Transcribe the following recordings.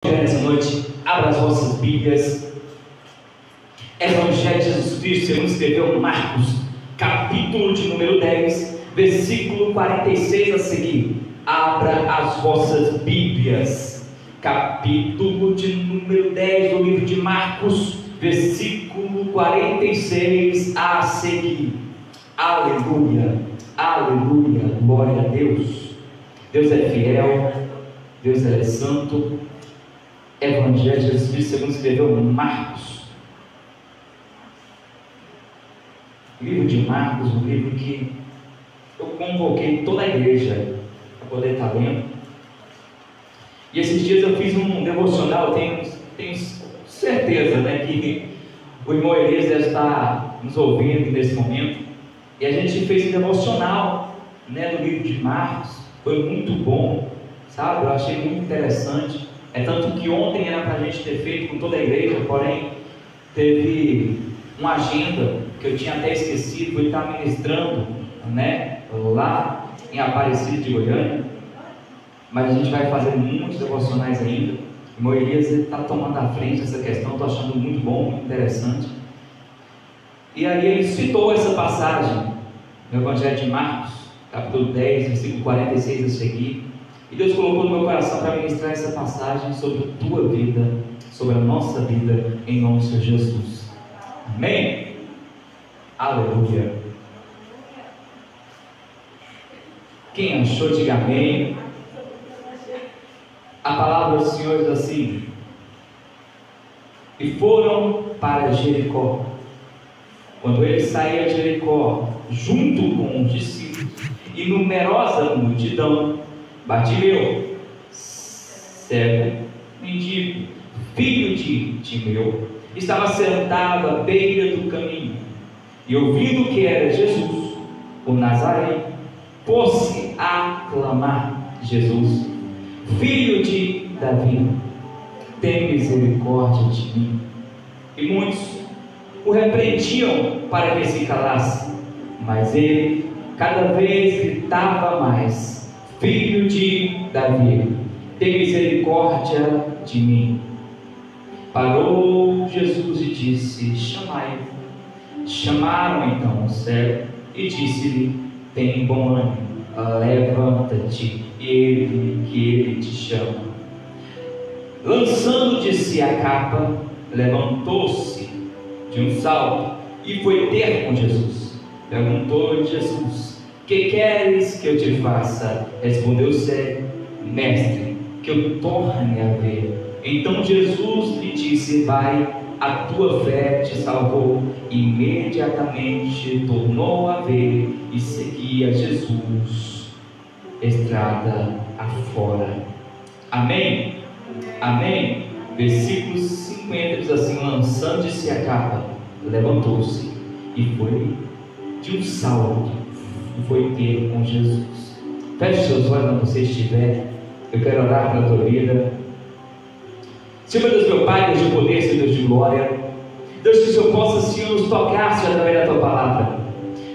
Nessa noite, abra as vossas Bíblias. Evangelho de Jesus Cristo, segundo escreveu Marcos, capítulo de número 10, versículo 46 a seguir. Abra as vossas Bíblias. Capítulo de número 10 do livro de Marcos, versículo 46 a seguir. Aleluia, aleluia, glória a Deus. Deus é fiel, Deus é santo. Evangelho de Jesus Cristo, segundo escreveu Marcos. O livro de Marcos, um livro que eu convoquei toda a igreja para poder estar lendo. E esses dias eu fiz um devocional, tenho certeza, que o irmão Elias deve estar nos ouvindo nesse momento. E a gente fez um devocional, do livro de Marcos. Foi muito bom, sabe? Eu achei muito interessante. É tanto que ontem era para a gente ter feito com toda a igreja, porém teve uma agenda que eu tinha até esquecido, fui estar ministrando, lá em Aparecida de Goiânia. Mas a gente vai fazer muitos devocionais ainda. O irmão Elias está tomando a frente dessa questão, estou achando muito bom, muito interessante. E aí ele citou essa passagem no Evangelho de Marcos, capítulo 10, versículo 46 a seguir. E Deus colocou no meu coração para ministrar essa passagem sobre a tua vida, sobre a nossa vida, em nome do Senhor Jesus. Amém? Aleluia. Quem achou, diga amém. A palavra do Senhor diz assim: e foram para Jericó. Quando ele saía de Jericó, junto com os discípulos e numerosa multidão, Bartimeu, cego, mendigo, filho de Timeu, estava sentado à beira do caminho, e ouvindo que era Jesus, o Nazareno, pôs-se a clamar: Jesus, filho de Davi, tem misericórdia de mim. E muitos o repreendiam para que se calasse, mas ele cada vez gritava mais: Filho de Davi, tem misericórdia de mim. Parou Jesus e disse: chamai-o. Chamaram então o cego e disse-lhe: tem bom ânimo, levanta-te, que ele te chama. Lançando de si a capa, levantou-se de um salto e foi ter com Jesus. Perguntou-lhe Jesus: que queres que eu te faça? Respondeu o cego: mestre, que eu torne a ver. Então Jesus lhe disse: vai, a tua fé te salvou. Imediatamente tornou a ver e seguia Jesus estrada afora. Amém? Amém? Versículo 50 diz assim: lançando-se a capa, levantou-se e foi de um salto, foi ter com Jesus. Feche seus olhos onde você estiver. Eu quero orar pela tua vida. Senhor Deus, meu Pai, Deus de poder, Senhor Deus de glória, Deus, que o Senhor possa, Senhor, nos tocar, Senhor, através da tua palavra.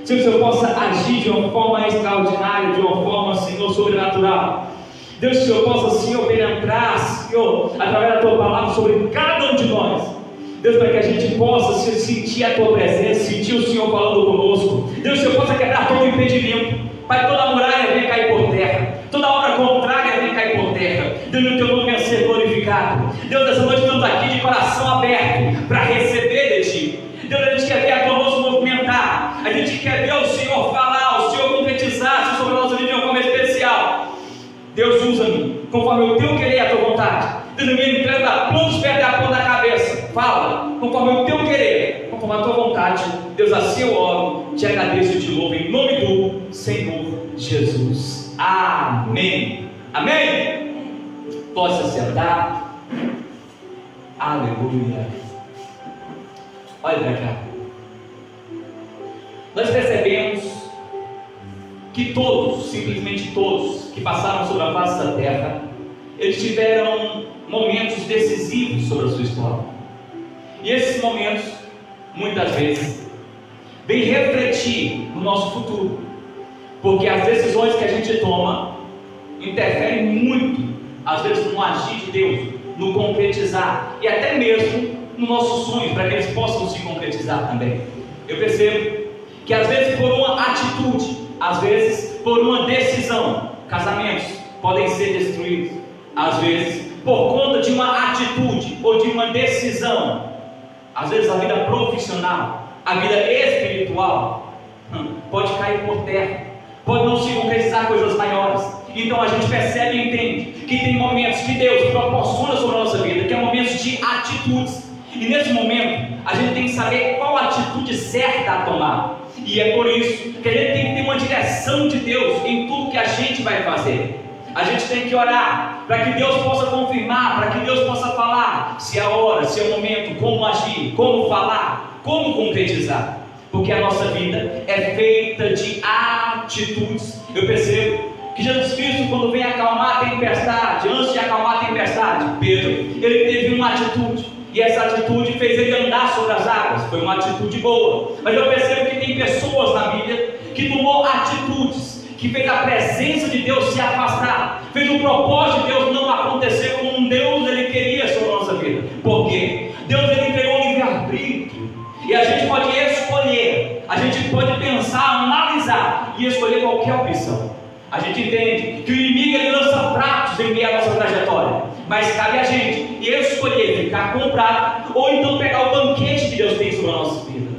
Senhor, que o Senhor possa agir de uma forma extraordinária, de uma forma, Senhor, sobrenatural. Deus, que o Senhor possa, Senhor, penetrar, Senhor, através da tua palavra sobre cada um de nós. Deus, para que a gente possa, Senhor, sentir a tua presença, sentir o Senhor falando conosco. Deus, que o Senhor possa quebrar todo o impedimento, para que toda muralha venha cair por terra, toda obra contrária venha cair por terra. Deus, o teu nome venha ser glorificado. Deus, nessa noite estamos aqui de coração aberto para receber de ti. Deus, a gente quer ver a tua mão se movimentar, a gente quer ver o Senhor falar, o Senhor concretizar sobre a nossa vida de uma forma especial. Deus, usa-me conforme o teu querer e a tua vontade. Deus, me entrega da ponta dos pés da ponta da cabeça. Fala, conforme o teu querer, conforme a tua vontade. Deus, assim eu oro, te agradeço e te louvo em nome do Senhor Jesus. Amém. Amém? Pode se sentar. Aleluia. Olha para cá. Nós percebemos que todos, simplesmente todos, que passaram sobre a face da terra, eles tiveram momentos decisivos sobre a sua história. E esses momentos, muitas vezes, vêm refletir no nosso futuro, porque as decisões que a gente toma interferem muito, às vezes, no agir de Deus no concretizar e até mesmo no nossos sonhos, para que eles possam se concretizar também. Eu percebo que às vezes por uma atitude, às vezes por uma decisão, casamentos podem ser destruídos. Às vezes por conta de uma atitude ou de uma decisão, às vezes a vida profissional, a vida espiritual pode cair por terra, pode não se concretizar coisas maiores. Então a gente percebe e entende que tem momentos que Deus proporciona sobre a nossa vida, que é momentos de atitudes. E nesse momento, a gente tem que saber qual a atitude certa a tomar. E é por isso que a gente tem que ter uma direção de Deus em tudo que a gente vai fazer. A gente tem que orar para que Deus possa confirmar, para que Deus possa falar se é a hora, se é o momento, como agir, como falar, como concretizar. Porque a nossa vida é feita de atitudes. Eu percebo que Jesus Cristo, quando vem acalmar a tempestade, antes de acalmar a tempestade, Pedro, ele teve uma atitude. E essa atitude fez ele andar sobre as águas. Foi uma atitude boa. Mas eu percebo que tem pessoas na Bíblia que tomou atitudes, que fez a presença de Deus se afastar, fez o propósito de Deus não acontecer como Deus ele queria sobre a nossa vida. Por quê? Deus ele entregou o livre-arbítrio. E a gente pode escolher, a gente pode pensar, analisar e escolher qualquer opção. A gente entende que o inimigo ele lança pratos em meio à nossa trajetória, mas cabe a gente escolher ficar com o prato ou então pegar o banquete que Deus tem sobre a nossa vida.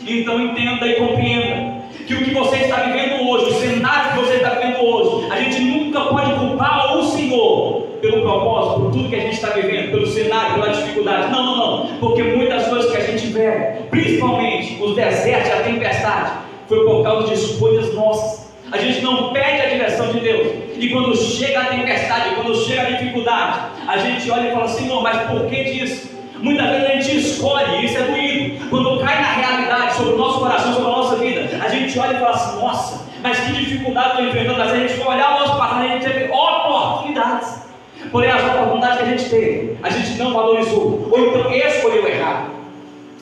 Então entenda e compreenda que o que você está vivendo hoje, o cenário que você está vivendo hoje, a gente nunca pode culpar o Senhor pelo propósito, por tudo que a gente está vivendo, pelo cenário, pela dificuldade. Não, porque muitas coisas que a gente vê, principalmente os desertos e a tempestade, foi por causa de escolhas nossas. A gente não pede a direção de Deus, e quando chega a tempestade, quando chega a dificuldade, a gente olha e fala: Senhor, mas por que disso? Muitas vezes a gente escolhe, isso é doído. Quando cai na realidade sobre o nosso coração, sobre a nossa vida, a gente olha e fala assim: nossa, mas que dificuldade estou enfrentando. A gente vai olhar o nosso passado e a gente vê oportunidades, porém as oportunidades que a gente teve, a gente não valorizou, ou então escolheu errado.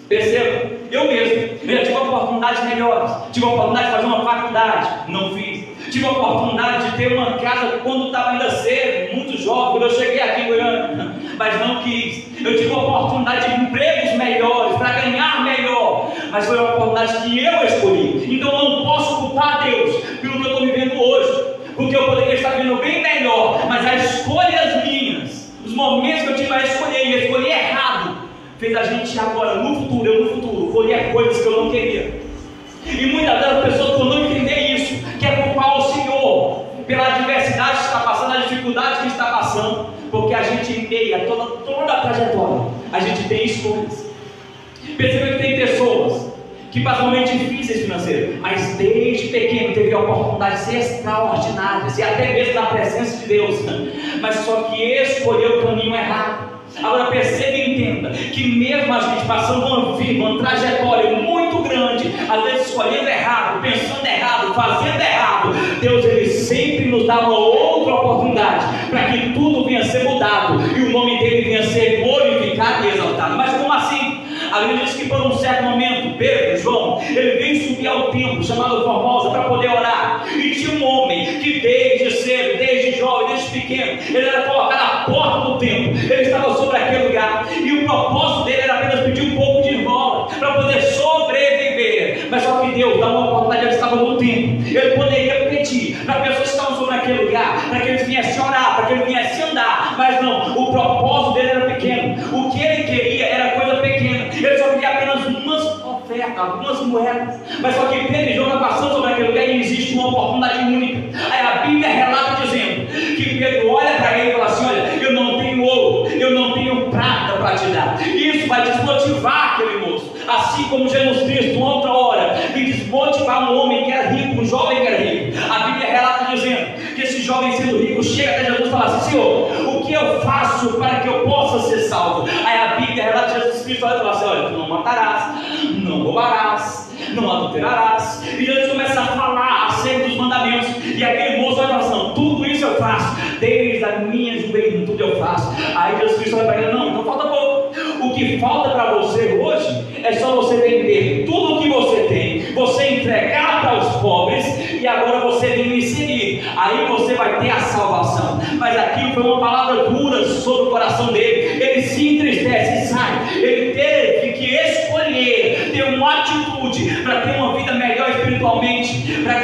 Perceba, eu mesmo já tive oportunidades melhores, tive a oportunidade de fazer uma faculdade, não fiz. Tive a oportunidade de ter uma casa quando estava ainda cedo, muito jovem, quando eu cheguei aqui em Goiânia, mas não quis. Eu tive a oportunidade de empregos melhores, para ganhar melhor, mas foi uma oportunidade que eu escolhi. Então eu não posso culpar Deus pelo que eu estou vivendo hoje, porque eu poderia estar vivendo bem melhor, mas as escolhas minhas, os momentos que eu tive a escolher e escolhi errado, fez a gente agora, no futuro, colher coisas que eu não queria. E muitas das pessoas, por não entender isso, quer culpar o Senhor pela adversidade que está passando, a dificuldade que está passando, porque a gente, em meio a toda a trajetória, a gente tem escolhas. Perceba que tem pessoas que passam momentos difíceis financeiros, mas desde pequeno teve oportunidades extraordinárias e até mesmo na presença de Deus, mas só que escolheu o caminho errado. Agora perceba e entenda que mesmo a gente passando uma trajetória muito grande, às vezes escolhendo errado, pensando errado, fazendo errado, Deus ele sempre nos dá uma outra oportunidade para que tudo venha a ser mudado e o nome dele venha a ser glorificado e exaltado. Mas como assim? A Bíblia diz que por um certo momento, Pedro, João, ele veio subir ao templo chamado Formosa para poder orar, e tinha um homem que desde cedo, desde jovem, desde pequeno, ele era colocado à porta do templo, ele estava sobre aquele lugar, e o propósito dele era apenas pedir um pouco de esmola para poder sobreviver. Mas só que Deus dá uma oportunidade, ele estava no templo, ele poderia pedir para pessoas que estavam sobre aquele lugar, para que eles viessem orar, para que ele viesse andar, mas não, o propósito dele era pequeno, o que ele queria era coisa pequena, ele só queria apenas umas ofertas, algumas moedas. Mas só que Pedro e João estão passando sobre aquele lugar e existe uma oportunidade única. Aí a Bíblia relata dizendo que Pedro olha para ele e fala assim: olha, eu não tenho ouro, eu não tenho prata para te dar. Isso vai desmotivar aquele moço, assim como Jesus Cristo outra hora e desmotivar um homem que era rico, um jovem que era rico. A Bíblia relata dizendo que esse jovem sendo rico chega até Jesus e fala assim: Senhor, o que eu faço para que eu possa ser salvo? Aí a Bíblia relata Jesus Cristo olha e fala assim: olha, tu não matarás, não roubarás, não adulterarás. E Jesus começa a falar acerca dos mandamentos, e aquele moço vai falar assim: tudo isso eu faço, desde a minha juventude eu faço. Aí Jesus Cristo vai para ele: não, então falta pouco. O que falta para você hoje é só você vender tudo o que você tem, você entregar para os pobres, e agora você vem me seguir. Aí você vai ter a salvação. Mas aquilo foi uma palavra dura sobre o coração dele. atitude para ter uma vida melhor espiritualmente, para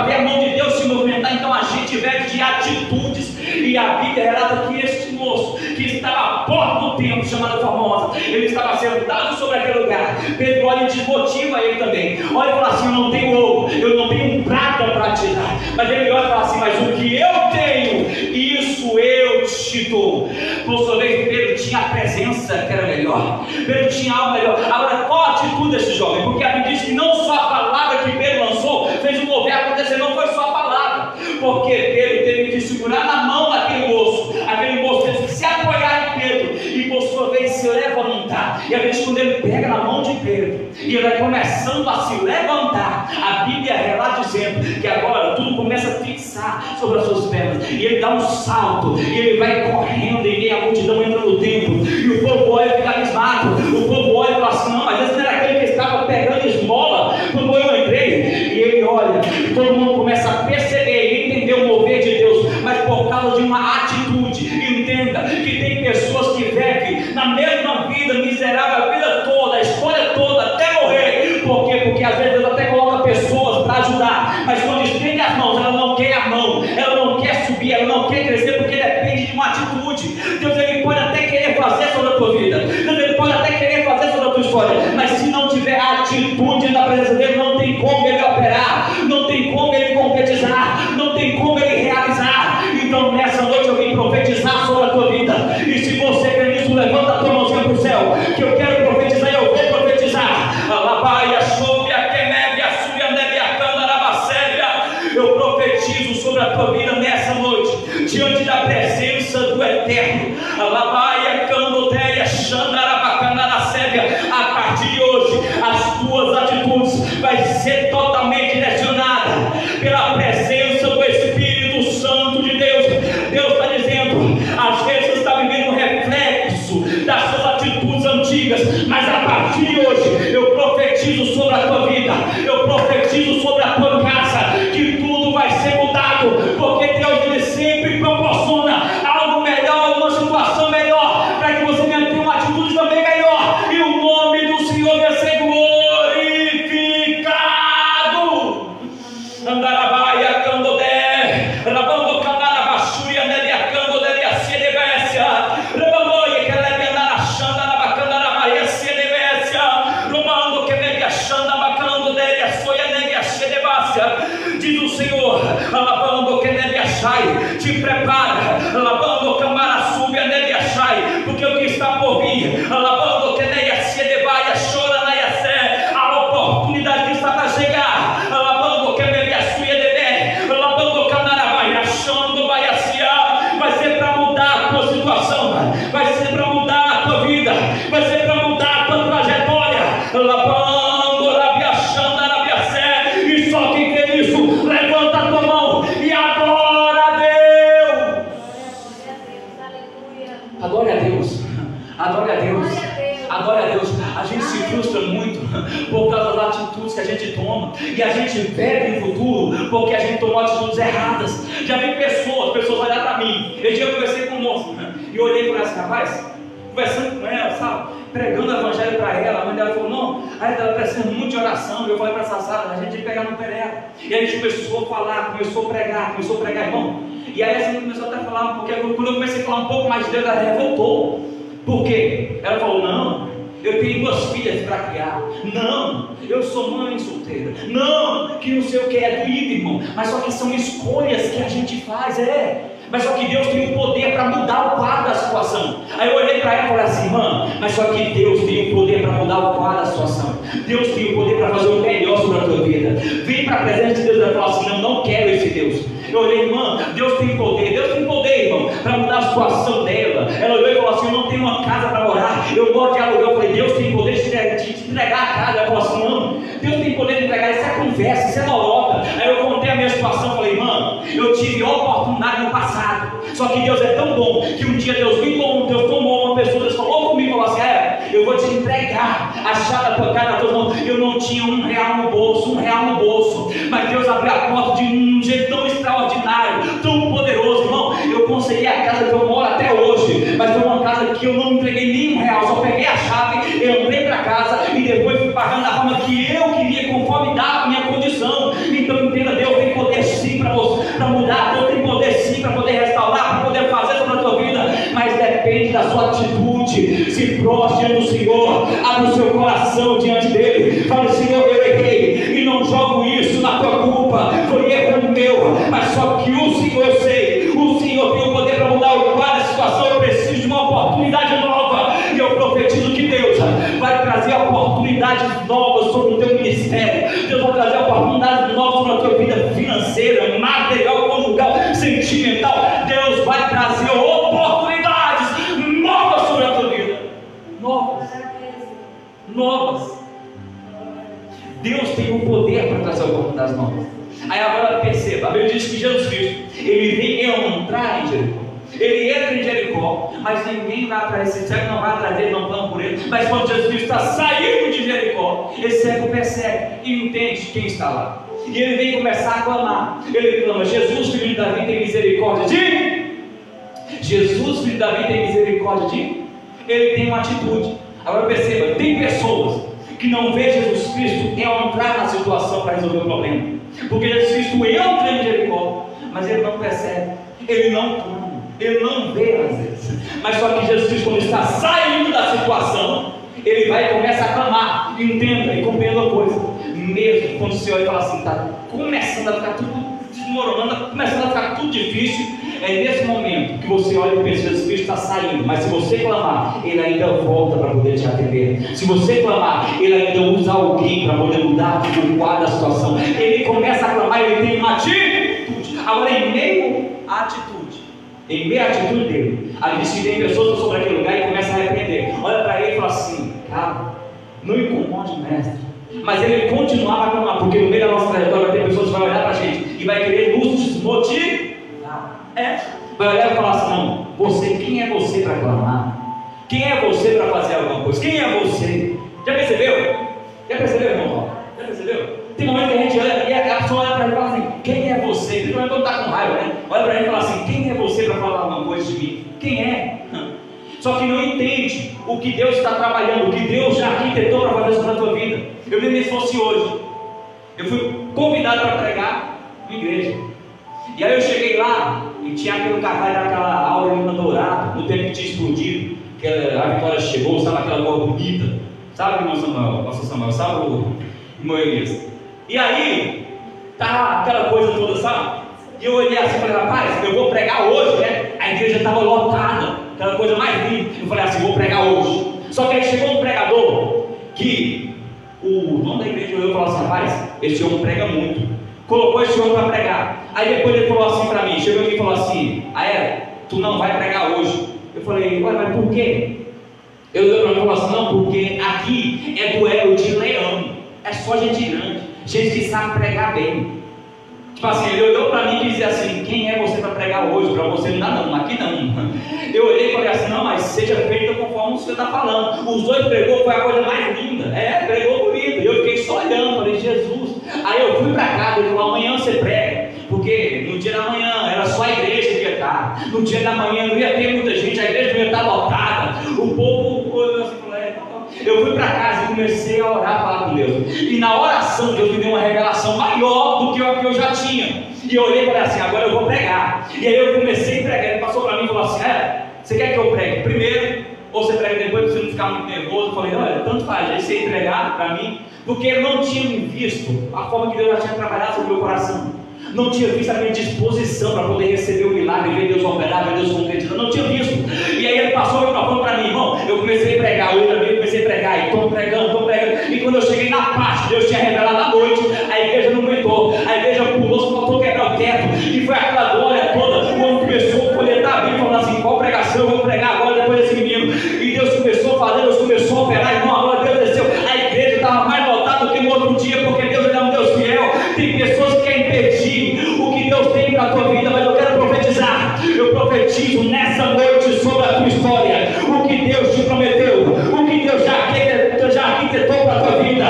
ver a mão de Deus se movimentar. Então a gente vive de atitudes. E a Bíblia relata que este moço, que estava à porta do templo, chamado Formosa, ele estava sentado sobre aquele lugar. Pedro olha e desmotiva ele também. Olha e fala assim: eu não tenho ouro, eu não tenho prata para te dar. Mas ele olha e fala assim: mas o que eu tenho, isso eu te dou. Por sua vez, Pedro tinha a presença que era melhor. Pedro tinha algo melhor. Agora, qual a atitude desse jovem? Porque a Bíblia diz que não só a palavra que Pedro lançou fez o mover acontecer, não foi só a palavra. Porque Pedro teve que segurar na mão daquele moço. Aquele moço teve que se apoiar em Pedro e por sua vez se levantar. E a Bíblia diz que quando ele pega na mão de Pedro e ele vai começando a se levantar, a Bíblia relata dizendo que agora tudo começa a fixar sobre as suas pernas. E ele dá um salto e ele vai correndo em meio à multidão, entra no templo. E o povo olha e fica abismado. O povo olha e fala assim: não, mas esse não era aquele que estava pegando esmola quando eu entrei. E ele olha, e todo mundo começa a perceber e entender o mover de Deus, mas por causa de uma atitude. Entenda que tem pessoas que vivem na mesma vida miserável a vida toda, a história toda, até morrer. Por quê? Porque às vezes Deus até coloca pessoas para ajudar, mas quando estende as mãos, ela não quer a mão, ela não quer subir, ela não quer crescer, porque depende de uma atitude. Deus, ele pode até querer fazer sobre a tua vida, Deus, ele pode até querer fazer sobre a tua história, mas se não tiver atitude na presença dele, não tem como ele operar, não tem como ele concretizar, não tem como ele realizar. Então nessa noite eu vim profetizar sobre a tua vida. E se você quer nisso, levanta a tua mãozinha para o céu, que eu quero profetizar e eu vou profetizar. Alabaia, soube a quemebe, a sube a neve, a candarabacéria. Eu profetizo sobre a tua vida nessa noite, diante da presença do Eterno. Alabaia, candoteia, xandarabacandaracéria. A partir de hoje, as tuas atitudes vai ser totalmente direcionada pela presença do Espírito Santo de Deus. Deus está dizendo, às vezes você está vivendo um reflexo das suas atitudes antigas, mas a partir de hoje eu profetizo sobre a tua vida, eu profetizo sobre a tua casa, que tudo vai ser mudado, porque Deus ele sempre proporciona algo melhor, uma situação melhor, para que você venha ter uma atitude também melhor, e o nome do Senhor vai ser glorificado. Andarabaia, candodé, rabando candarabashuia, nelia candodelia, sedebécia, rabandoia, que leve andarachanda, nabacandarabaia, sedebécia, romando que nelia chanda, bacandodelia, soia, nelia, sedebácia. Diz o Senhor, alabando que nelia chai, te prepara, alabando camarasúbia, nelia chai, porque o que está por vir, alabando que nelia sedebaia, chora na iassé, a oportunidade que está para chegar, alabando que nelia suia debé, alabando canarabaia, achando baiacia, vai ser para mudar a tua situação, vai ser para mudar a tua vida, vai ser para mudar a tua trajetória, alabando rabiachanda, rabiassé, e só quem quer isso, levanta a tua mão e adora a Deus. Adore a Deus, adore a Deus, adore a Deus. A gente se frustra muito por causa das atitudes que a gente toma, e a gente vive no futuro porque a gente tomou atitudes erradas. Já vi pessoas olhar para mim. Esse dia eu conversei com um moço e olhei para esse rapaz, conversando com ela, sabe, pregando o evangelho para ela. A mãe dela falou: não, aí ela precisando muito de oração. Eu falei para essa sala, a gente ia pegar no pé dela, e a gente começou a falar, começou a pregar, irmão. E aí essa começou até a falar, porque quando eu comecei a falar um pouco mais de Deus, ela revoltou. Por quê? Ela falou: não, eu tenho 2 filhas para criar. Não, eu sou mãe solteira. Não, que não sei o que é doído, irmão. Mas só que são escolhas que a gente faz, Mas só que Deus tem o poder para mudar o quadro da situação. Aí eu olhei para ela e falei assim: irmã, mas só que Deus tem o poder para mudar o quadro da situação. Deus tem o poder para fazer o melhor sobre a tua vida. Vem para a presença de Deus e fala assim: não quero esse Deus. Eu olhei: irmã, Deus tem poder, irmão, para mudar a situação dela. Ela olhou e falou assim: eu não tenho uma casa para morar, eu moro de aluguel. Eu falei: Deus tem poder de entregar a casa. Ela falou assim: não, Deus tem poder de entregar, isso é conversa, isso é lorota. Aí eu contei a minha situação, falei: irmã, eu tive oportunidade no passado, só que Deus é tão bom, que um dia Deus tomou uma pessoa, Deus falou comigo, falou assim: eu vou te entregar a chave da tua casa, eu não tinha R$1 no bolso, mas Deus abriu a porta de um jeito tão extraordinário, tão poderoso, irmão. Eu consegui a casa que eu moro até hoje, mas foi uma casa que eu não entreguei nem R$1, só peguei a chave, eu entrei para casa e depois fui pagando da forma que eu queria, conforme dava a minha condição. Então entenda, Deus tem poder sim para você, para mudar, Deus tem poder sim para poder restaurar, para poder fazer sobre a tua vida, mas depende da sua atitude. Se prostre diante do Senhor, abre o seu coração diante dele, fale: Senhor, eu errei, e não jogo isso na tua culpa, foi erro meu, mas só que o Senhor, eu sei, o Senhor tem o poder para mudar cada situação. Eu preciso de uma oportunidade nova, e eu profetizo que Deus vai trazer oportunidades novas sobre o teu ministério. Deus vai trazer oportunidades novas sobre a tua vida financeira, material, conjugal, sentimental. Deus vai trazer oportunidades novas sobre a tua vida. Novas. Deus tem o poder para trazer oportunidades novas. Aí agora perceba, a Bíblia diz que Jesus Cristo, ele vem entrar em Jericó. Ele entra em Jericó, mas ninguém vai atrás. Esse cego não vai atrás dele, não clama por ele. Mas quando Jesus Cristo está saindo de Jericó, esse cego percebe e entende quem está lá. E ele vem começar a clamar. Ele clama: Jesus, filho de Davi, tem misericórdia de... Jesus, filho de Davi, tem misericórdia de... Ele tem uma atitude. Agora perceba, tem pessoas que não vê Jesus Cristo entrar na situação para resolver o problema. Porque Jesus Cristo entra em Jericó, mas ele não percebe, ele não clama, ele não vê às vezes. Mas só que Jesus Cristo, quando está saindo da situação, ele vai e começa a clamar. Entenda e compreenda a coisa. Mesmo quando o Senhor olha e fala assim: está começando a ficar tudo desmoronando, está começando a ficar tudo difícil, é nesse momento que você olha e pensa: Jesus Cristo está saindo. Mas se você clamar, ele ainda volta para poder te atender. Se você clamar, ele ainda usa alguém para poder mudar o quadro da situação. Ele começa a clamar, ele tem uma atitude. Agora, em meio à atitude dele, a gente diz que tem pessoas que estão sobre aquele lugar e começam a repreender. Olha para ele e fala assim: cara, não incomode o mestre. Mas ele continuava a clamar, porque no meio da nossa trajetória vai ter pessoas que vão olhar para a gente e vai querer nos desmotivar. Vai olhar e falar assim: não, você, quem é você para clamar? Quem é você para fazer alguma coisa? Quem é você? Já percebeu? Já percebeu, irmão? Já percebeu? Tem momento que a gente olha e a pessoa olha para ele e fala assim: quem é você? Principalmente quando está com raiva, né? Olha para ele e fala assim: quem é você para falar alguma coisa de mim? Quem é? Só que não entende o que Deus está trabalhando, o que Deus já arquitetou para fazer sobre a tua vida. Eu lembro se fosse hoje, eu fui convidado para pregar na igreja. E aí eu cheguei lá e tinha aquele cartaz daquela aula de dourado, no tempo que tinha explodido, que a Vitória chegou, sabe aquela cor bonita, sabe, irmão Samuel, nosso Samuel, sabe o irmão Elias? E aí, tá aquela coisa toda, sabe? E eu olhei assim e falei: rapaz, eu vou pregar hoje, né? A igreja estava lotada, aquela coisa mais linda. Eu falei assim: vou pregar hoje. Só que aí chegou um pregador que o dono da igreja olhou e falou assim: rapaz, esse homem prega muito. Colocou esse homem para pregar. Aí depois ele falou assim para mim, chegou aqui e falou assim: tu não vai pregar hoje. Eu falei: ué, mas por quê? Ele olhou para mim e falou assim: não, porque aqui é duelo de leão, é só gente grande, gente que sabe pregar bem. Tipo assim, ele olhou para mim e dizia assim: quem é você para pregar hoje? Para você não dá não, aqui não. Eu olhei e falei assim: não, mas seja feita conforme você está falando. Os dois pregou, foi a coisa mais linda. Pregou bonito. E eu fiquei só olhando, falei: Jesus. Aí eu fui para casa, ele falou: amanhã você prega. Porque no dia da manhã era só a igreja que ia estar. No dia da manhã não ia ter muita gente, a igreja não ia estar lotada. O povo olhou assim, eu fui para casa e comecei a orar, falar com Deus. E na oração Deus me deu uma revelação maior do que a que eu já tinha. E eu olhei e falei assim: agora eu vou pregar. E aí eu comecei a pregar. Ele passou para mim e falou assim: você quer que eu pregue primeiro ou você prega depois para você não ficar muito nervoso? Eu falei: olha, tanto faz, aí você entregar para mim. Porque eu não tinha visto a forma que Deus já tinha trabalhado sobre o meu coração. Não tinha visto a minha disposição para poder receber o milagre, ver Deus operar, ver Deus concretizar. Não tinha visto. E aí ele passou o microfone para mim: irmão, eu comecei a pregar, eu também comecei a pregar, e estou pregando. E quando eu cheguei na parte, Deus tinha revelado à noite, a igreja não aguentou, a igreja pulou, só faltou quebrar o teto, e foi aquela glória toda. O homem começou a folhetar a Bíblia, falando assim: qual pregação eu vou pregar agora depois desse menino? E Deus começou a fazer, Deus começou a operar, irmão, agora Deus desceu. A igreja estava mais lotada do que no outro dia, porque Deus é um Deus fiel. Tem pessoas que querem impedir o que Deus tem para a tua vida, mas eu quero profetizar. Eu profetizo nessa noite sobre a tua história, o que Deus te prometeu, o que Deus já arquitetou para a tua vida.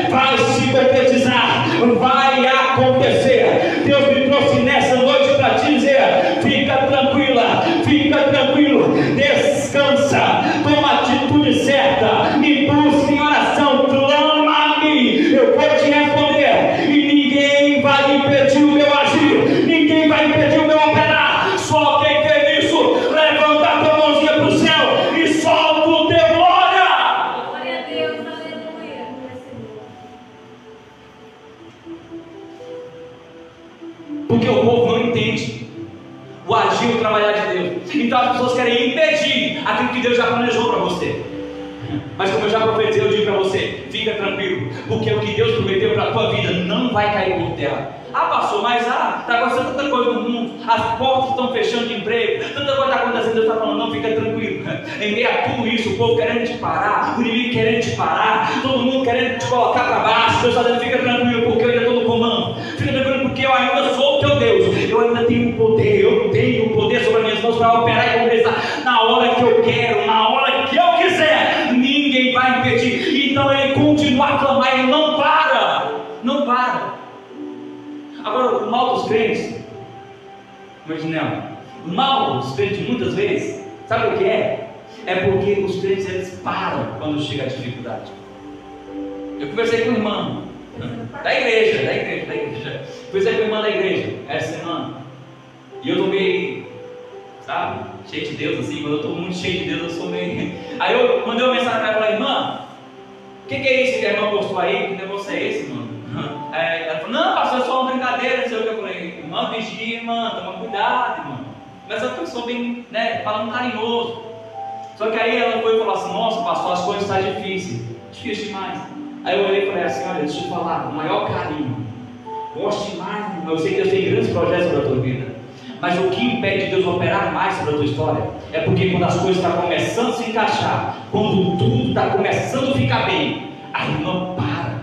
Vai se concretizar, vai acontecer. Deus me trouxe nessa noite para te dizer: fica tranquila, fica tranquilo, descansa. aquilo que Deus já planejou para você. Mas como eu já profetizei, eu digo para você, fica tranquilo, porque o que Deus prometeu para a tua vida não vai cair por terra. Ah, pastor, mas está acontecendo tanta coisa no mundo, as portas estão fechando de emprego, tanta coisa está acontecendo, Deus está falando, não, fica tranquilo. Em meio a tudo isso, o povo querendo te parar, o inimigo querendo te parar, todo mundo querendo te colocar para baixo, Deus está dizendo, fica tranquilo, porque eu ainda estou no comando. Fica tranquilo, porque eu ainda sou o teu Deus, eu ainda tenho poder, eu tenho poder sobre as minhas mãos para operar e conversar na hora que eu quero, na hora que eu quiser. Ninguém vai impedir. Então ele continua a clamar, ele não para, não para. Agora, o mal dos crentes, Marginel, o mal dos crentes muitas vezes, sabe o que é? É porque os crentes eles param quando chega a dificuldade. Eu conversei com uma irmã da igreja. Conversei com a irmã da igreja essa semana, e eu tô meio, sabe, cheio de Deus assim. Quando eu estou muito cheio de Deus, eu sou meio. Aí eu mandei uma mensagem para ela e falei, irmã, o que é isso que a irmã postou aí? Que negócio é esse, irmã? Aí ela falou, não, pastor, é só uma brincadeira, não sei o que. Eu falei, irmã, vigia, irmã, toma cuidado, irmã. Mas ela pensou bem, né, falando carinhoso. Só que aí ela foi e falou assim, nossa, pastor, as coisas estão difíceis demais. Aí eu olhei e falei assim, olha, deixa eu te falar, com o maior carinho, goste mais, irmão. Eu sei que Deus tem grandes projetos sobre a tua vida, mas o que impede Deus operar mais sobre a tua história é porque quando as coisas estão começando a se encaixar, quando tudo está começando a ficar bem, a irmã para,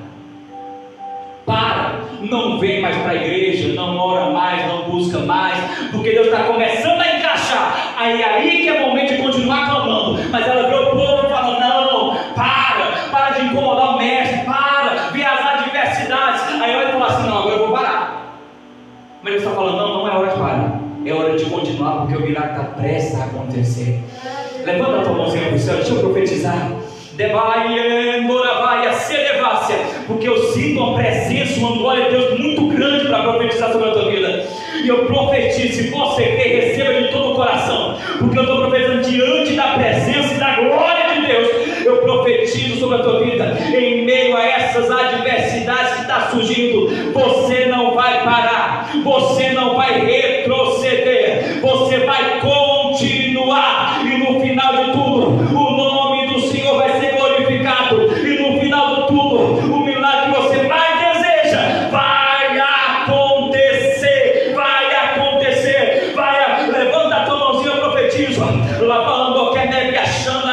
não vem mais para a igreja, não ora mais, não busca mais, porque Deus está começando a encaixar. Aí que é o momento de continuar clamando. Mas ela vê o povo e fala, não, para de incomodar o mestre, vê as adversidades. Aí ela fala assim, não, agora eu vou parar. Mas Deus está falando, não é hora de parar, é hora de continuar, porque o milagre está prestes a acontecer. Levanta a tua mãozinha para o céu, deixa eu profetizar. Porque eu sinto uma presença, uma glória de Deus muito grande para profetizar sobre a tua vida. E eu profetizo, se você crer, receba de todo o coração, porque eu estou profetizando diante da presença e da glória de Deus. Eu profetizo sobre a tua vida, em meio a essas adversidades que está surgindo, você não vai parar, você não vai retroceder, você vai continuar, e no final de tudo, o nome do Senhor vai ser glorificado, e no final de tudo, o milagre que você mais deseja vai acontecer, levanta a tua mãozinha, eu profetizo, lavando que neve achando,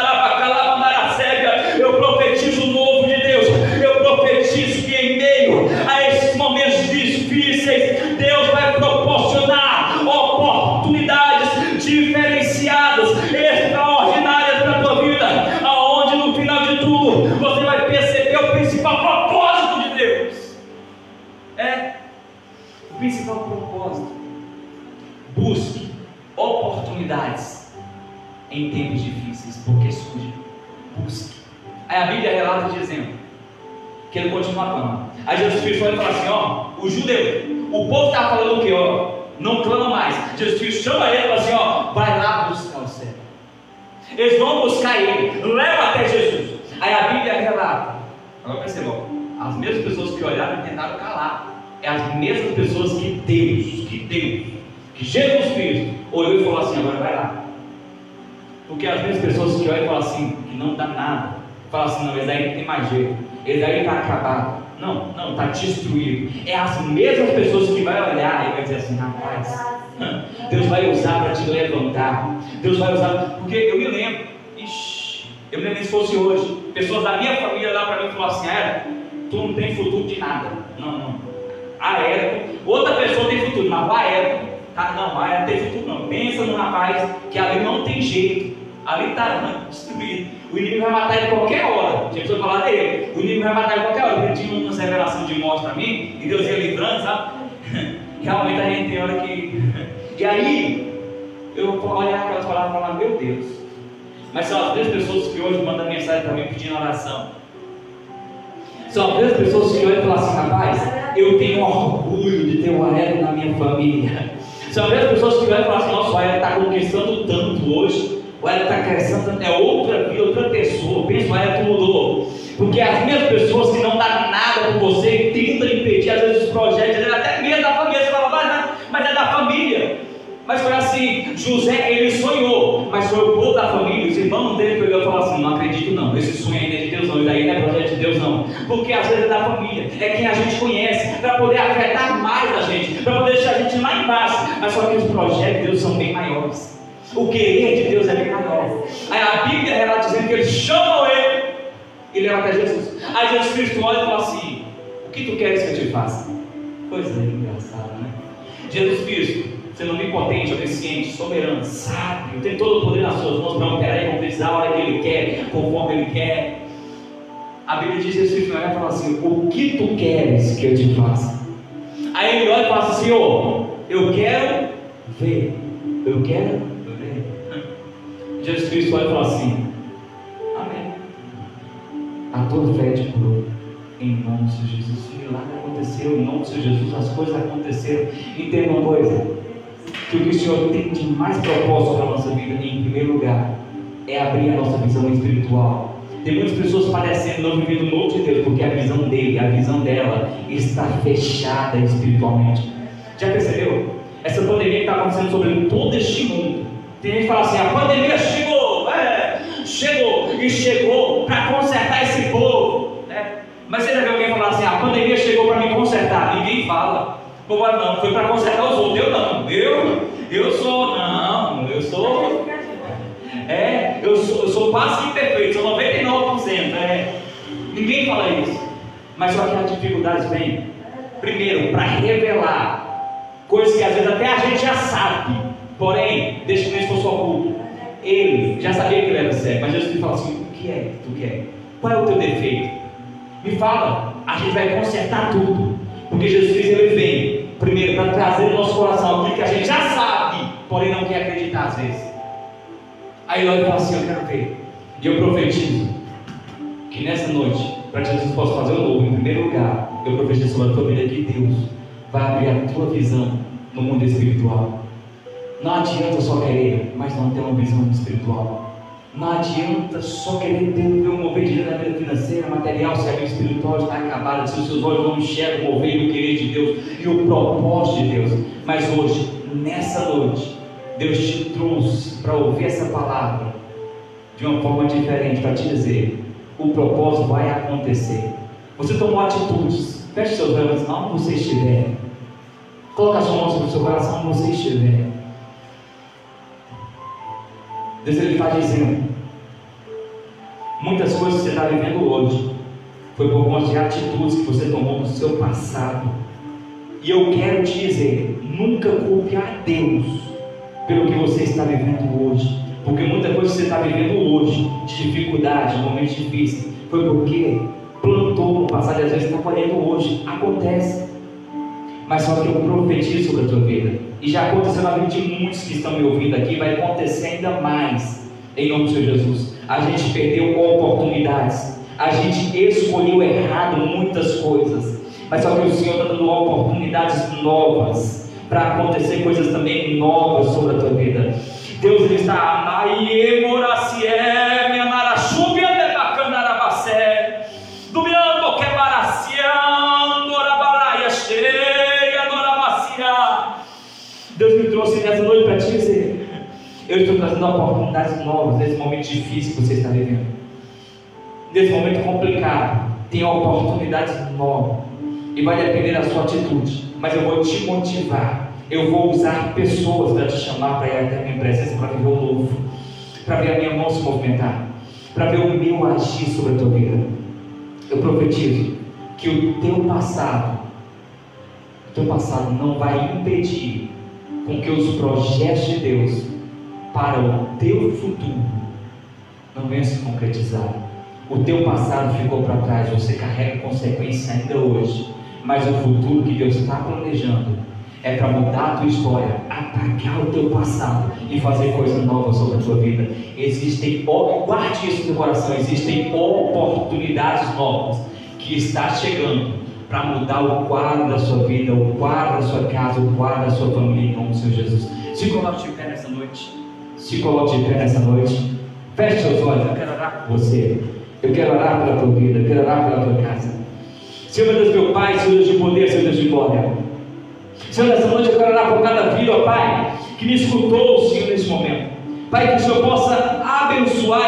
eu profetizo o novo de Deus, eu profetizo que em meio a esses momentos difíceis, Deus vai proporcionar oportunidades diferenciadas, extraordinárias para a tua vida, aonde no final de tudo, você vai perceber o principal propósito de Deus. O principal propósito. Busque oportunidades em tempos difíceis, porque surge. Busque. Aí a Bíblia relata dizendo que ele continua clamando. Aí Jesus Cristo olha e fala assim, ó, o judeu, o povo está falando o que, ó, não clama mais. Jesus Cristo chama ele e fala assim, ó, vai lá buscar o céu. Eles vão buscar ele, leva até Jesus. Aí a Bíblia relata, agora percebam, as mesmas pessoas que olharam e tentaram calar, é as mesmas pessoas que Jesus Cristo olhou e falou assim, agora vai lá. Porque as mesmas pessoas que olham e falam assim, que não dá nada, falam assim, não, esse daí não tem mais jeito, esse daí está acabado, não, está destruído. É as mesmas pessoas que vai olhar e vai dizer assim, rapaz, Deus vai usar para te levantar, Deus vai usar, porque eu me lembro se fosse hoje, pessoas da minha família lá para mim e falaram assim, tu não tem futuro de nada, não, a Érico, outra pessoa tem futuro, mas a Érico, não tem futuro não, pensa no rapaz, que ali não tem jeito, ali está destruído, o inimigo vai matar ele qualquer hora. Tinha pessoa falar dele, o inimigo vai matar ele qualquer hora, porque tinha uma revelação de morte para mim, e Deus ia livrando, sabe? Realmente a gente tem hora que... E aí, eu olhar aquelas palavras e falar, meu Deus, mas são as mesmas pessoas que hoje mandam mensagem para mim pedindo oração. São as mesmas pessoas que olham e falam assim, rapaz, eu tenho orgulho de ter o Aéreo na minha família. São as mesmas pessoas que olham e falam assim, nossa, o Aéreo está conquistando tanto hoje, o Aéreo está crescendo tanto, é outra vida, outra pessoa, pensa, o Aéreo mudou. Porque as mesmas pessoas que não dão nada por você, tentam impedir às vezes os projetos, até mesmo da família, você fala, mas é da família. Mas foi assim, José, ele sonhou, mas foi o povo da família, os irmãos dele pegou e falou assim: não acredito não, esse sonho ainda é de Deus não, e daí não é projeto de Deus não, porque às vezes é da família, é quem a gente conhece, para poder afetar mais a gente, para poder deixar a gente lá embaixo, mas só que os projetos de Deus são bem maiores, o querer de Deus é bem maior. Aí a Bíblia relata dizendo que eles chamam ele e levam até Jesus. Aí Jesus Cristo olha e fala assim: o que tu queres que eu te faça? Coisa engraçada, né? Jesus Cristo, sendo onipotente, onisciente, soberano, sábio, tem todo o poder nas suas mãos para operar e concretizar a hora que Ele quer, conforme Ele quer. A Bíblia diz que Jesus Cristo vai falar assim: o que tu queres que eu te faça? Aí ele olha e fala assim: Senhor, eu quero ver, eu quero ver. Jesus Cristo olha e fala assim: amém, a tua fé te curou, em nome do Senhor Jesus. O milagre aconteceu, em nome do Senhor Jesus, as coisas aconteceram. Entenda uma coisa, que o que o Senhor tem de mais propósito para a nossa vida, em primeiro lugar, é abrir a nossa visão espiritual. Tem muitas pessoas parecendo não vivendo o novo de Deus, porque a visão dele, a visão dela está fechada espiritualmente. Já percebeu? Essa pandemia que está acontecendo sobre todo este mundo. Tem gente que fala assim: a pandemia chegou, chegou, e chegou para consertar esse povo, né? Mas você já viu alguém falar assim: a pandemia chegou para me consertar? Ninguém fala. Como não, foi para consertar os outros. Eu não, eu sou quase imperfeito, sou 99%. Ninguém fala isso. Mas só que as dificuldades vêm, primeiro, para revelar coisas que às vezes até a gente já sabe, porém, deixa que isso for só oculto. Ele já sabia que ele era cego, mas Jesus fala assim: o que é que tu quer? Qual é o teu defeito? Me fala, a gente vai consertar tudo. Porque Jesus ele vem primeiro para trazer no nosso coração aquilo que a gente já sabe, porém não quer acreditar às vezes. Aí ele olha e fala assim: eu quero ver. E eu profetizo que nessa noite, para que Jesus possa fazer o novo, em primeiro lugar, eu profetizo sobre a tua vida que Deus vai abrir a tua visão no mundo espiritual. Não adianta só querer, mas não ter uma visão espiritual. Não adianta só querer ter um mover de dinheiro na vida financeira, material, se a vida espiritual está acabada, se os seus olhos não enxergam o mover e o querer de Deus e o propósito de Deus. Mas hoje, nessa noite, Deus te trouxe para ouvir essa palavra de uma forma diferente, para te dizer: o propósito vai acontecer. Você tomou atitudes. Feche seus olhos onde você estiver. Coloque a sua mão sobre o seu coração onde você estiver. Deus ele está dizendo: muitas coisas que você está vivendo hoje foi por conta de atitudes que você tomou no seu passado. E eu quero te dizer: nunca culpe a Deus pelo que você está vivendo hoje, porque muita coisa que você está vivendo hoje, de dificuldade, de momentos difíceis, foi porque plantou no passado e às vezes está colhendo hoje. Acontece. Mas só que eu profetizo sobre a tua vida, e já aconteceu na vida de muitos que estão me ouvindo aqui, vai acontecer ainda mais, em nome do Senhor Jesus. A gente perdeu oportunidades, a gente escolheu errado muitas coisas, mas só que o Senhor está dando oportunidades novas, para acontecer coisas também novas sobre a tua vida. Deus ele está Deus me trouxe nessa noite para te dizer: eu estou trazendo oportunidades novas nesse momento difícil que você está vivendo. Nesse momento complicado, tem oportunidades novas. E vai depender da sua atitude. Mas eu vou te motivar. Eu vou usar pessoas para te chamar para ir até a minha presença, para viver o novo, para ver a minha mão se movimentar, para ver o meu agir sobre a tua vida. Eu profetizo que o teu passado não vai impedir com que os projetos de Deus para o teu futuro não venham se concretizar. O teu passado ficou para trás, você carrega consequência ainda hoje, mas o futuro que Deus está planejando é para mudar a tua história, atacar o teu passado e fazer coisas novas sobre a tua vida. Guarde isso no teu coração, existem oportunidades novas que está chegando para mudar o quadro da sua vida, o quadro da sua casa, o quadro da sua família, em nome do Senhor Jesus. Se coloque de pé nessa noite. Se coloque de pé nessa noite. Feche seus olhos. Eu quero orar por você. Eu quero orar pela tua vida. Eu quero orar pela tua casa. Senhor Deus, meu Pai, Senhor Deus de poder, Senhor Deus de glória. Senhor, nessa noite eu quero orar por cada vida, ó Pai, que me escutou, Senhor, nesse momento. Pai, que o Senhor possa abençoar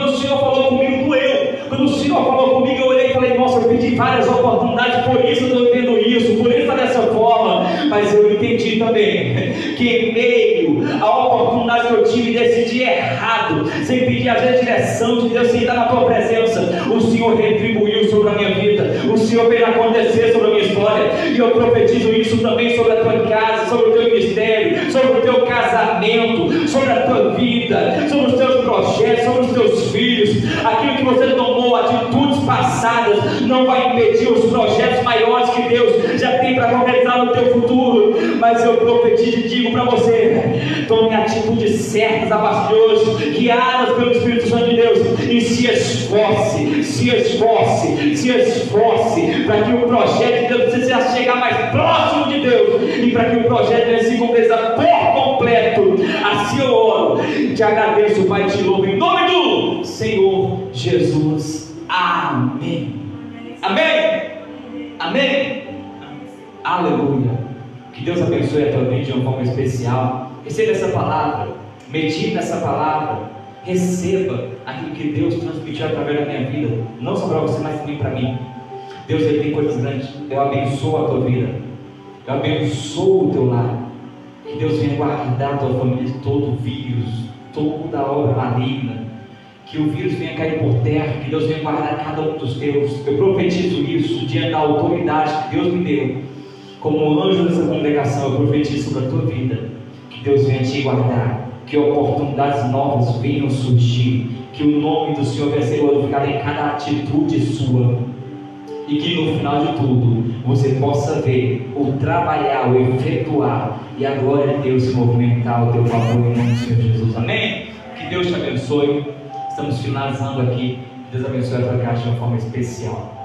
Quando o Senhor falou comigo, doeu. Quando o Senhor falou comigo, eu olhei e falei, nossa, eu pedi várias oportunidades, por isso eu estou vivendo isso, por isso está dessa forma. Mas eu entendi também que em meio à oportunidade que eu tive, decidi errado, sem pedir a direção de Deus, sem estar na tua presença, o Senhor retribuiu sobre a minha vida, o Senhor fez acontecer sobre a minha história. E eu profetizo isso também sobre a tua casa, sobre o teu ministério, sobre o teu casamento, sobre a tua vida, sobre os teus projetos, sobre os teus filhos. Aquilo que você tomou, atitudes passadas, não vai impedir os projetos maiores que Deus já tem para concretizar no teu futuro. Mas eu profetizo e digo para você: tome atitudes certas a partir de hoje, guiadas pelo Espírito Santo de Deus, e se esforce, se esforce, se esforce para que o projeto de Deus precisa chegar mais próximo de Deus, e para que o projeto dele se concretize por completo. Assim eu oro, te agradeço, Pai, te louvo em nome do Senhor Jesus. Amém. Amém. Amém. Aleluia. Que Deus abençoe a tua vida de uma forma especial. Receba essa palavra, medite nessa palavra, receba aquilo que Deus transmitiu através da minha vida, não só para você, mas também para mim. Deus, ele tem coisas grandes. Eu abençoo a tua vida, eu abençoo o teu lar. Que Deus venha guardar a tua família de todo vírus, toda obra maligna. Que o vírus venha cair por terra, que Deus venha guardar cada um dos teus. Eu profetizo isso diante da autoridade que Deus me deu, como anjo dessa congregação. Eu profetizo sobre a tua vida, que Deus venha te guardar, que oportunidades novas venham surgir, que o nome do Senhor venha ser glorificado em cada atitude sua, e que no final de tudo você possa ver o trabalhar, o efetuar, e a glória de Deus se movimentar ao teu favor em nome do Senhor Jesus. Amém? Que Deus te abençoe. Estamos finalizando aqui. Deus abençoe a tua casa de uma forma especial.